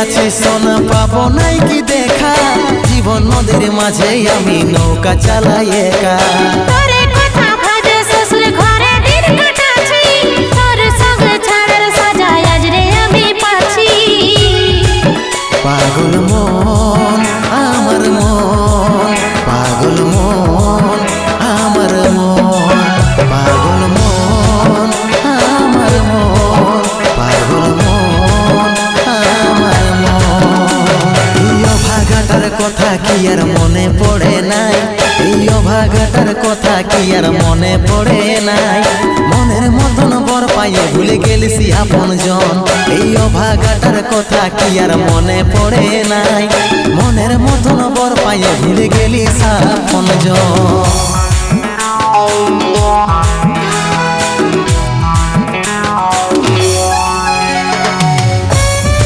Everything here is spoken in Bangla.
আছি সোনা পাবো নাই কি দেখা, জীবন নদীর মাঝে আমি নৌকা চালাই একা। তোরে কথা ভাজে শ্বশুর ঘরে দিন কাটাছি, তোর সঙ্গে ছাড়ার সাজায় আজ রে আমি পাচ্ছি। পাগল মন আমার মন, পাগল মন আমার মন, পাগল মন আমার মন, পাগল মন আমার মন। এই অভাগাটার কথা কি আর মনে পড়ে নাই, এই অভাগাটার কথা কি আর মনে পড়ে নাই। মনের মতন বর পাইয়ে ভুলে গেলিস আপন জন, এই অভাগাটার কথা কি আর মনে পড়ে নাই। মনের মতন বর পাইয়ে ভুলে গেলিস আপন জন।